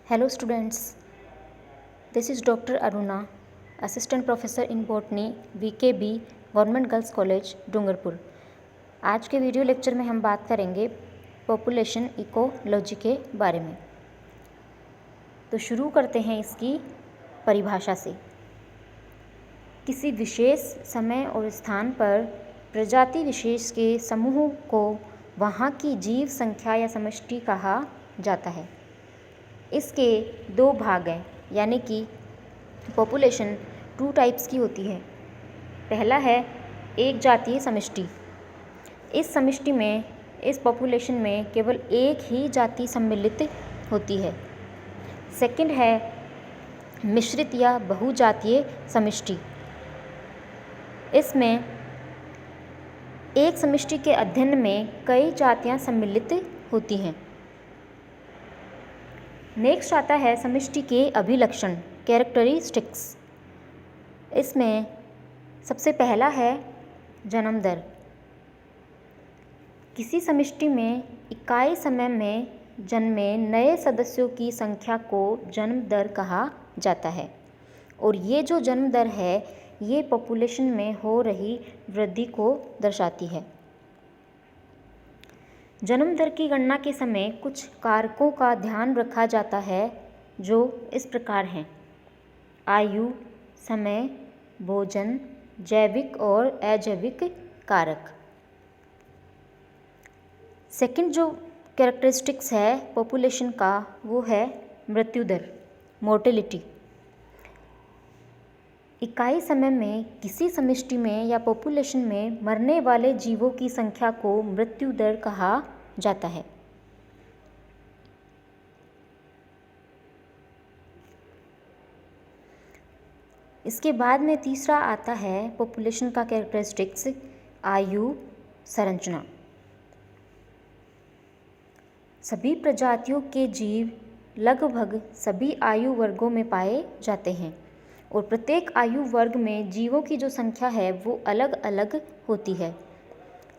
Hello students, this is Dr. Aruna, Assistant Professor in Botany, VKB, government girls college Dungarpur. आज के video lecture में हम बात करेंगे पॉपुलेशन इकोलॉजी के बारे में। तो शुरू करते हैं इसकी परिभाषा से। किसी विशेष समय और स्थान पर प्रजाति विशेष के समूह को वहाँ की जीव संख्या या समष्टि कहा जाता है। इसके दो भाग हैं, यानी कि पॉपुलेशन 2 टाइप्स की होती है। पहला है एक जातीय समष्टि। इस समष्टि में, इस पॉपुलेशन में केवल एक ही जाति सम्मिलित होती है। सेकंड है मिश्रित या बहुजातीय समष्टि। इसमें एक समष्टि के अध्ययन में कई जातियां सम्मिलित होती हैं। नेक्स्ट आता है समष्टि के अभिलक्षण, कैरेक्टरिस्टिक्स। इसमें सबसे पहला है जन्म दर। किसी समष्टि में इकाई समय में जन्मे नए सदस्यों की संख्या को जन्म दर कहा जाता है, और ये जो जन्म दर है ये पॉपुलेशन में हो रही वृद्धि को दर्शाती है। जन्म दर की गणना के समय कुछ कारकों का ध्यान रखा जाता है जो इस प्रकार हैं: आयु, समय, भोजन, जैविक और अजैविक कारक। सेकंड जो कैरेक्टरिस्टिक्स है पॉपुलेशन का वो है मृत्यु दर, मोर्टेलिटी। इकाई समय में किसी समष्टि में या पॉपुलेशन में मरने वाले जीवों की संख्या को मृत्यु दर कहा जाता है। इसके बाद में तीसरा आता है पॉपुलेशन का कैरेक्टरिस्टिक्स, आयु संरचना। सभी प्रजातियों के जीव लगभग सभी आयु वर्गों में पाए जाते हैं, और प्रत्येक आयु वर्ग में जीवों की जो संख्या है वो अलग अलग होती है।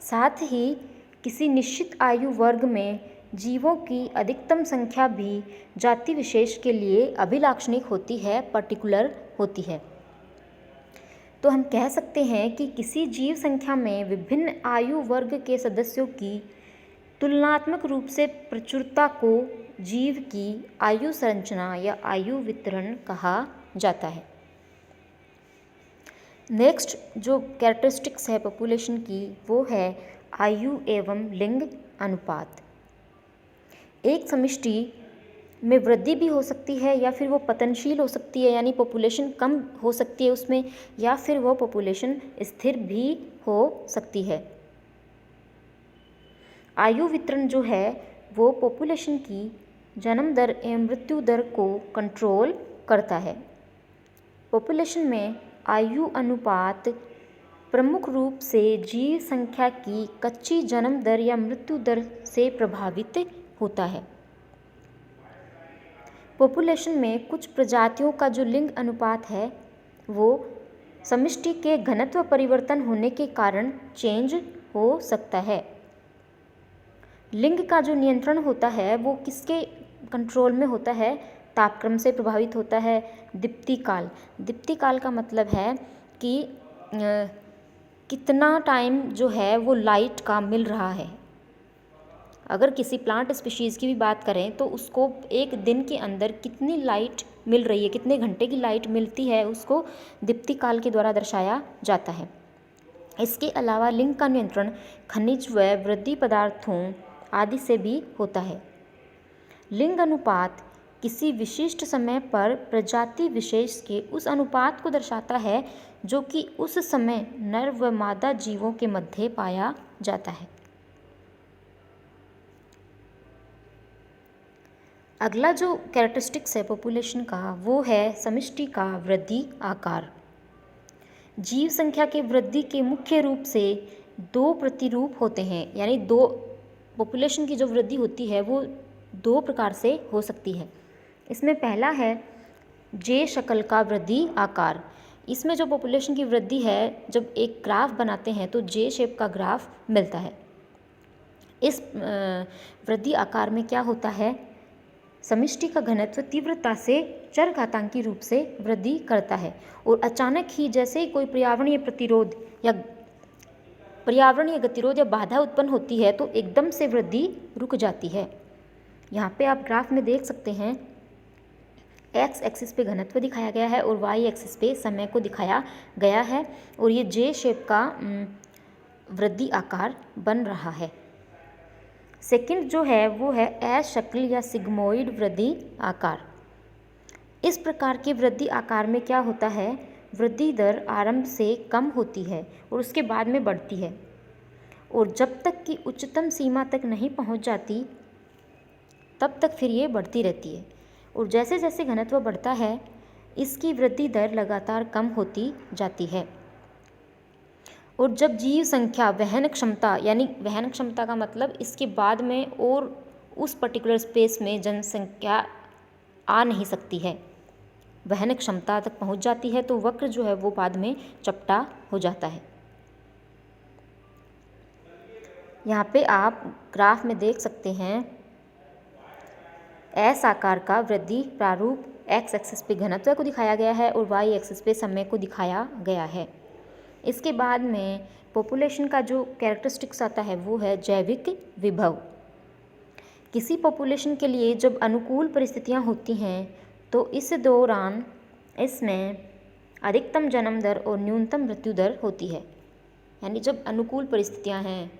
साथ ही किसी निश्चित आयु वर्ग में जीवों की अधिकतम संख्या भी जाति विशेष के लिए अभिलाक्षणिक होती है, पर्टिकुलर होती है। तो हम कह सकते हैं कि किसी जीव संख्या में विभिन्न आयु वर्ग के सदस्यों की तुलनात्मक रूप से प्रचुरता को जीव की आयु संरचना या आयु वितरण कहा जाता है। नेक्स्ट जो कैरेक्टरिस्टिक्स है पॉपुलेशन की वो है आयु एवं लिंग अनुपात। एक समष्टि में वृद्धि भी हो सकती है या फिर वो पतनशील हो सकती है, यानी पॉपुलेशन कम हो सकती है उसमें, या फिर वो पॉपुलेशन स्थिर भी हो सकती है। आयु वितरण जो है वो पॉपुलेशन की जन्म दर एवं मृत्यु दर को कंट्रोल करता है। पॉपुलेशन में आयु अनुपात प्रमुख रूप से जीव संख्या की कच्ची जन्म दर या मृत्यु दर से प्रभावित होता है। पॉपुलेशन में कुछ प्रजातियों का जो लिंग अनुपात है वो समष्टि के घनत्व परिवर्तन होने के कारण चेंज हो सकता है। लिंग का जो नियंत्रण होता है वो किसके कंट्रोल में होता है? तापक्रम से प्रभावित होता है। दीप्तिकाल, दीप्तिकाल का मतलब है कि कितना टाइम जो है वो लाइट का मिल रहा है। अगर किसी प्लांट स्पीशीज़ की भी बात करें तो उसको एक दिन के अंदर कितनी लाइट मिल रही है, कितने घंटे की लाइट मिलती है, उसको दीप्तिकाल के द्वारा दर्शाया जाता है। इसके अलावा लिंग का नियंत्रण खनिज व वृद्धि पदार्थों आदि से भी होता है। लिंग अनुपात किसी विशिष्ट समय पर प्रजाति विशेष के उस अनुपात को दर्शाता है जो कि उस समय नर व मादा जीवों के मध्य पाया जाता है। अगला जो कैरेक्टरिस्टिक्स है पॉपुलेशन का वो है समष्टि का वृद्धि आकार। जीव संख्या के वृद्धि के मुख्य रूप से 2 प्रतिरूप होते हैं, यानी पॉपुलेशन की जो वृद्धि होती है वो 2 प्रकार से हो सकती है। इसमें पहला है जे शक्ल का वृद्धि आकार। इसमें जो पॉपुलेशन की वृद्धि है, जब एक ग्राफ बनाते हैं तो जे शेप का ग्राफ मिलता है। इस वृद्धि आकार में क्या होता है? समष्टि का घनत्व तीव्रता से चरघातांकी रूप से वृद्धि करता है और अचानक ही जैसे ही कोई पर्यावरणीय गतिरोध या बाधा उत्पन्न होती है तो एकदम से वृद्धि रुक जाती है। यहाँ पे आप ग्राफ में देख सकते हैं एक्स एक्सिस पे घनत्व दिखाया गया है और वाई एक्सिस पे समय को दिखाया गया है और ये जे शेप का वृद्धि आकार बन रहा है। सेकंड जो है वो है एस शक्ल या सिग्मोइड वृद्धि आकार। इस प्रकार के वृद्धि आकार में क्या होता है, वृद्धि दर आरंभ से कम होती है और उसके बाद में बढ़ती है और जब तक कि उच्चतम सीमा तक नहीं पहुंच जाती तब तक फिर ये बढ़ती रहती है और जैसे जैसे घनत्व बढ़ता है इसकी वृद्धि दर लगातार कम होती जाती है। और जब जीव संख्या वहन क्षमता, यानी वहन क्षमता का मतलब इसके बाद में और उस पर्टिकुलर स्पेस में जनसंख्या आ नहीं सकती है, वहन क्षमता तक पहुंच जाती है तो वक्र जो है वो बाद में चपटा हो जाता है। यहाँ पे आप ग्राफ में देख सकते हैं एस आकार का वृद्धि प्रारूप एक्स एक्सिस पे घनत्व को दिखाया गया है और वाई एक्सिस पे समय को दिखाया गया है। इसके बाद में पॉपुलेशन का जो कैरेक्टरिस्टिक्स आता है वो है जैविक विभव। किसी पॉपुलेशन के लिए जब अनुकूल परिस्थितियाँ होती हैं तो इस दौरान इसमें अधिकतम जन्म दर और न्यूनतम मृत्यु दर होती है। यानी जब अनुकूल परिस्थितियाँ हैं,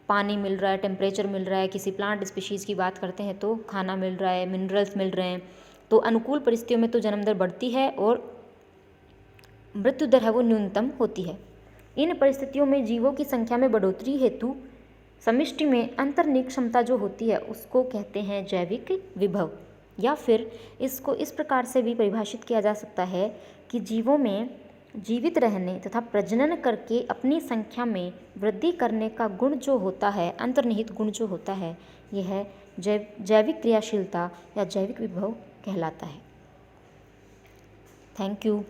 पानी मिल रहा है, टेम्परेचर मिल रहा है, किसी प्लांट स्पीशीज़ की बात करते हैं तो खाना मिल रहा है, मिनरल्स मिल रहे हैं, तो अनुकूल परिस्थितियों में तो जन्म दर बढ़ती है और मृत्यु दर है वो न्यूनतम होती है। इन परिस्थितियों में जीवों की संख्या में बढ़ोतरी हेतु समष्टि में अंतर्निहित क्षमता जो होती है उसको कहते हैं जैविक विभव। या फिर इसको इस प्रकार से भी परिभाषित किया जा सकता है कि जीवों में जीवित रहने तथा प्रजनन करके अपनी संख्या में वृद्धि करने का गुण जो होता है, अंतर्निहित गुण जो होता है, यह जैविक क्रियाशीलता या जैविक विभव कहलाता है। Thank you.